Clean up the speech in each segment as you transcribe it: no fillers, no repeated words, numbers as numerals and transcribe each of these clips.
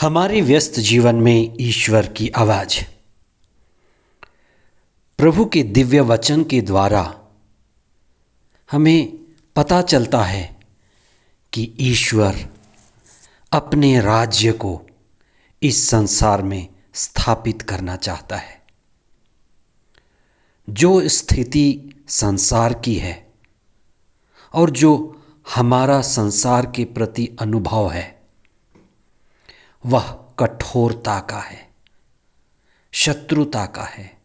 हमारे व्यस्त जीवन में ईश्वर की आवाज़, प्रभु के दिव्य वचन के द्वारा हमें पता चलता है कि ईश्वर अपने राज्य को इस संसार में स्थापित करना चाहता है। जो स्थिति संसार की है और जो हमारा संसार के प्रति अनुभव है वह कठोरता का है, शत्रुता का है,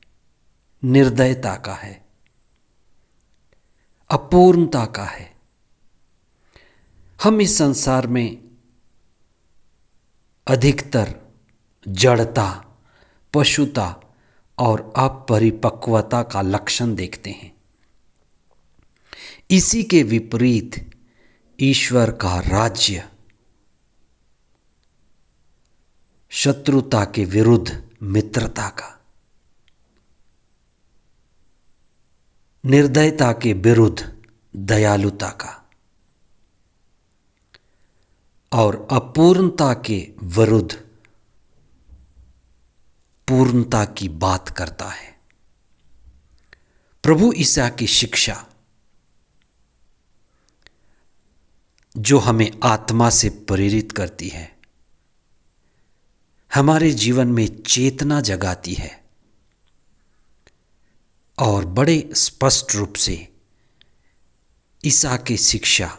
निर्दयता का है, अपूर्णता का है। हम इस संसार में अधिकतर जड़ता, पशुता और अपरिपक्वता का लक्षण देखते हैं। इसी के विपरीत ईश्वर का राज्य शत्रुता के विरुद्ध मित्रता का, निर्दयता के विरुद्ध दयालुता का और अपूर्णता के विरुद्ध पूर्णता की बात करता है। प्रभु ईसा की शिक्षा जो हमें आत्मा से प्रेरित करती है, हमारे जीवन में चेतना जगाती है और बड़े स्पष्ट रूप से ईसा की शिक्षा,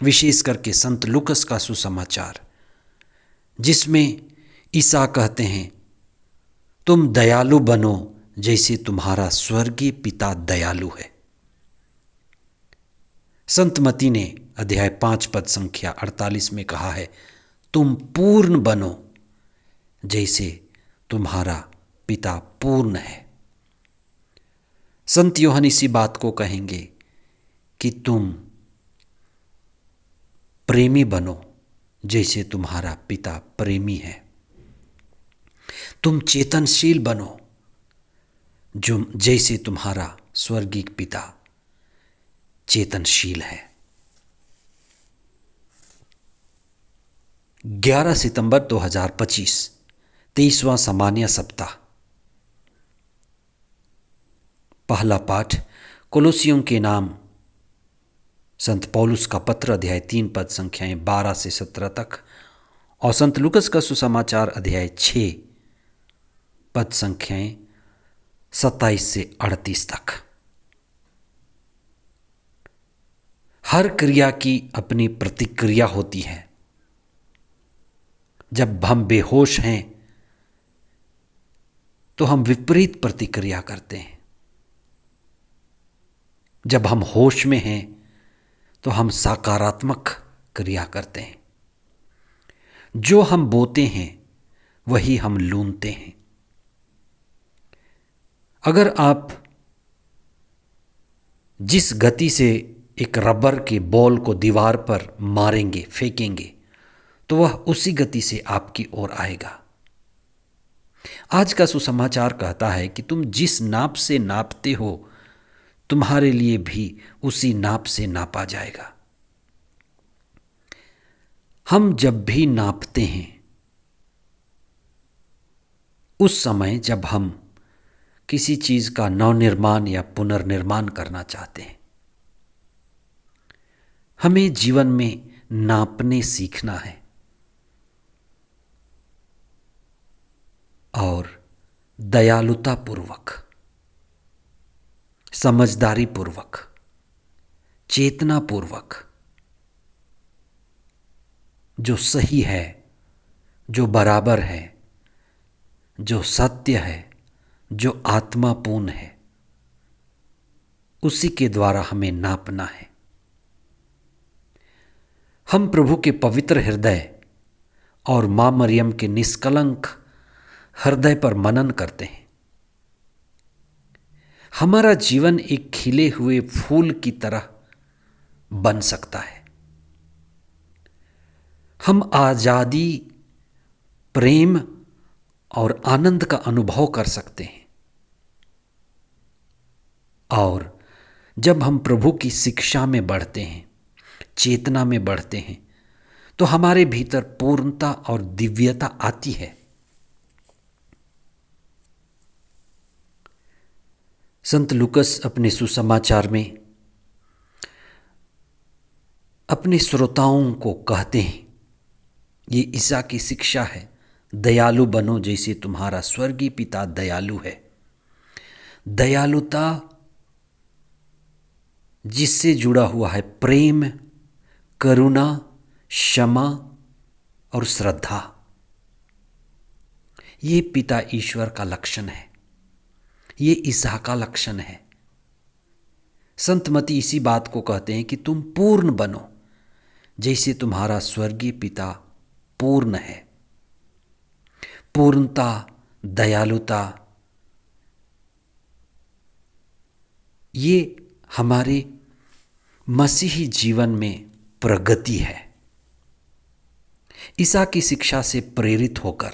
विशेष करके संत लूकस का सुसमाचार, जिसमें ईसा कहते हैं तुम दयालु बनो जैसे तुम्हारा स्वर्गीय पिता दयालु है। संत मती ने अध्याय 5 पद संख्या 48 में कहा है तुम पूर्ण बनो जैसे तुम्हारा पिता पूर्ण है। संत यूहन्ना इसी बात को कहेंगे कि तुम प्रेमी बनो जैसे तुम्हारा पिता प्रेमी है। तुम चेतनशील बनो जो जैसे तुम्हारा स्वर्गीय पिता चेतनशील है। 11 सितंबर 2025 23वां सामान्य सप्ताह। पहला पाठ कोलोसियों के नाम संत पौलुस का पत्र अध्याय 3 पद संख्याएं 12 से 17 तक और संत लूकस का सुसमाचार अध्याय 6 पद संख्याएं 27 से 38 तक। हर क्रिया की अपनी प्रतिक्रिया होती है। जब हम बेहोश हैं तो हम विपरीत प्रतिक्रिया करते हैं। जब हम होश में हैं तो हम सकारात्मक क्रिया करते हैं। जो हम बोते हैं वही हम लूनते हैं। अगर आप जिस गति से एक रबर के बॉल को दीवार पर मारेंगे, फेंकेंगे, तो वह उसी गति से आपकी ओर आएगा। आज का सुसमाचार कहता है कि तुम जिस नाप से नापते हो तुम्हारे लिए भी उसी नाप से नापा जाएगा। हम जब भी नापते हैं उस समय जब हम किसी चीज का नवनिर्माण या पुनर्निर्माण करना चाहते हैं। हमें जीवन में नापने सीखना है और दयालुता पूर्वक, समझदारी पूर्वक, चेतना पूर्वक जो सही है, जो बराबर है, जो सत्य है, जो आत्मापूर्ण है, उसी के द्वारा हमें नापना है। हम प्रभु के पवित्र हृदय और मां मरियम के निष्कलंक हृदय पर मनन करते हैं। हमारा जीवन एक खिले हुए फूल की तरह बन सकता है। हम आजादी, प्रेम और आनंद का अनुभव कर सकते हैं। और जब हम प्रभु की शिक्षा में बढ़ते हैं, चेतना में बढ़ते हैं, तो हमारे भीतर पूर्णता और दिव्यता आती है। संत लूकस अपने सुसमाचार में अपने श्रोताओं को कहते हैं, ये ईसा की शिक्षा है, दयालु बनो जैसे तुम्हारा स्वर्गीय पिता दयालु है। दयालुता जिससे जुड़ा हुआ है प्रेम, करुणा, क्षमा और श्रद्धा, ये पिता ईश्वर का लक्षण है, ये ईसा का लक्षण है। संत मती इसी बात को कहते हैं कि तुम पूर्ण बनो जैसे तुम्हारा स्वर्गीय पिता पूर्ण है। पूर्णता, दयालुता, ये हमारे मसीही जीवन में प्रगति है। ईसा की शिक्षा से प्रेरित होकर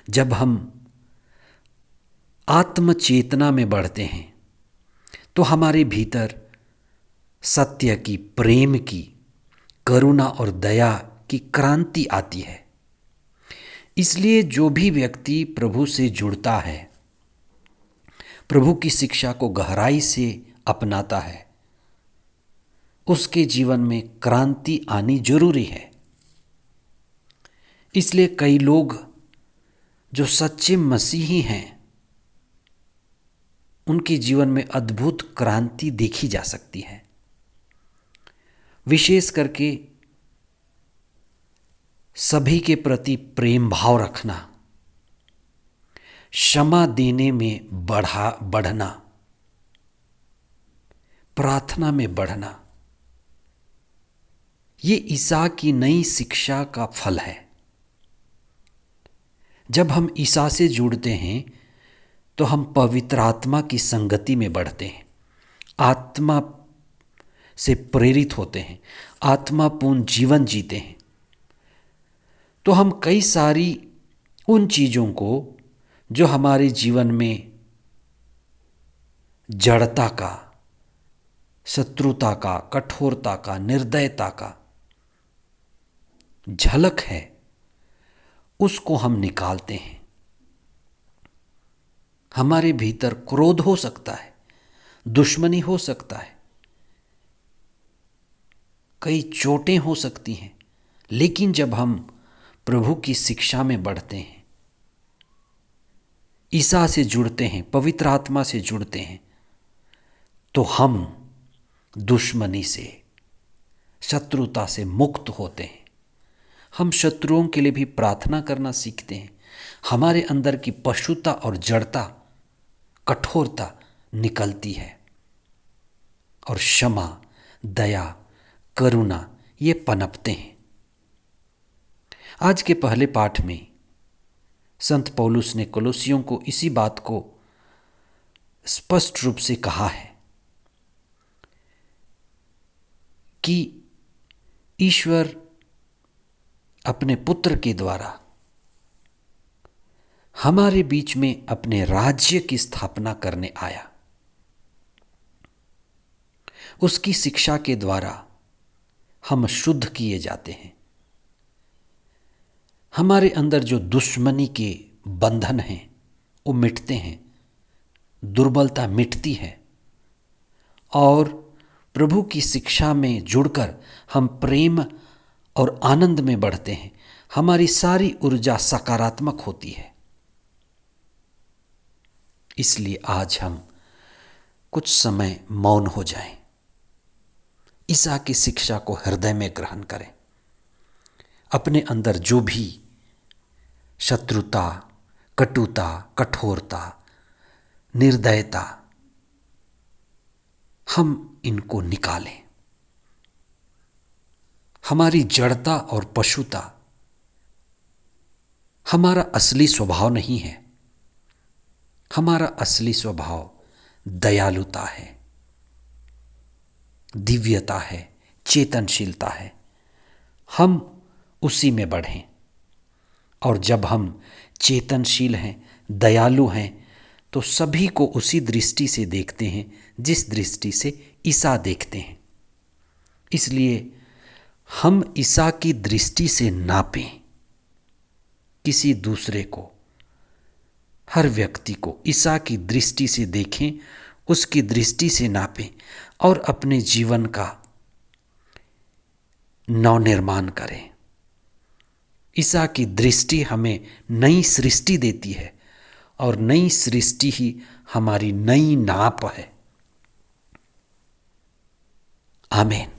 जब हम आत्मचेतना में बढ़ते हैं तो हमारे भीतर सत्य की, प्रेम की, करुणा और दया की क्रांति आती है। इसलिए जो भी व्यक्ति प्रभु से जुड़ता है, प्रभु की शिक्षा को गहराई से अपनाता है, उसके जीवन में क्रांति आनी जरूरी है। इसलिए कई लोग जो सच्चे मसीही हैं, उनके जीवन में अद्भुत क्रांति देखी जा सकती है। विशेष करके सभी के प्रति प्रेम भाव रखना, क्षमा देने में बढ़ना, प्रार्थना में बढ़ना, ये ईसा की नई शिक्षा का फल है। जब हम ईसा से जुड़ते हैं तो हम पवित्र आत्मा की संगति में बढ़ते हैं, आत्मा से प्रेरित होते हैं, आत्मापूर्ण जीवन जीते हैं। तो हम कई सारी उन चीज़ों को जो हमारे जीवन में जड़ता का, शत्रुता का, कठोरता का, निर्दयता का झलक है, उसको हम निकालते हैं। हमारे भीतर क्रोध हो सकता है, दुश्मनी हो सकता है, कई चोटें हो सकती हैं, लेकिन जब हम प्रभु की शिक्षा में बढ़ते हैं, ईसा से जुड़ते हैं, पवित्र आत्मा से जुड़ते हैं, तो हम दुश्मनी से, शत्रुता से मुक्त होते हैं। हम शत्रुओं के लिए भी प्रार्थना करना सीखते हैं। हमारे अंदर की पशुता और जड़ता, कठोरता निकलती है और क्षमा, दया, करुणा ये पनपते हैं। आज के पहले पाठ में संत पौलुस ने कोलोसियों को इसी बात को स्पष्ट रूप से कहा है कि ईश्वर अपने पुत्र के द्वारा हमारे बीच में अपने राज्य की स्थापना करने आया। उसकी शिक्षा के द्वारा हम शुद्ध किए जाते हैं। हमारे अंदर जो दुश्मनी के बंधन हैं वो मिटते हैं, दुर्बलता मिटती है और प्रभु की शिक्षा में जुड़कर हम प्रेम और आनंद में बढ़ते हैं। हमारी सारी ऊर्जा सकारात्मक होती है। इसलिए आज हम कुछ समय मौन हो जाएं, ईसा की शिक्षा को हृदय में ग्रहण करें। अपने अंदर जो भी शत्रुता, कटुता, कठोरता, निर्दयता, हम इनको निकालें। हमारी जड़ता और पशुता हमारा असली स्वभाव नहीं है। हमारा असली स्वभाव दयालुता है, दिव्यता है, चेतनशीलता है। हम उसी में बढ़ें और जब हम चेतनशील हैं, दयालु हैं, तो सभी को उसी दृष्टि से देखते हैं जिस दृष्टि से ईसा देखते हैं। इसलिए हम ईसा की दृष्टि से नापें, किसी दूसरे को, हर व्यक्ति को ईसा की दृष्टि से देखें, उसकी दृष्टि से नापें और अपने जीवन का नवनिर्माण करें। ईसा की दृष्टि हमें नई सृष्टि देती है और नई सृष्टि ही हमारी नई नाप है। आमीन।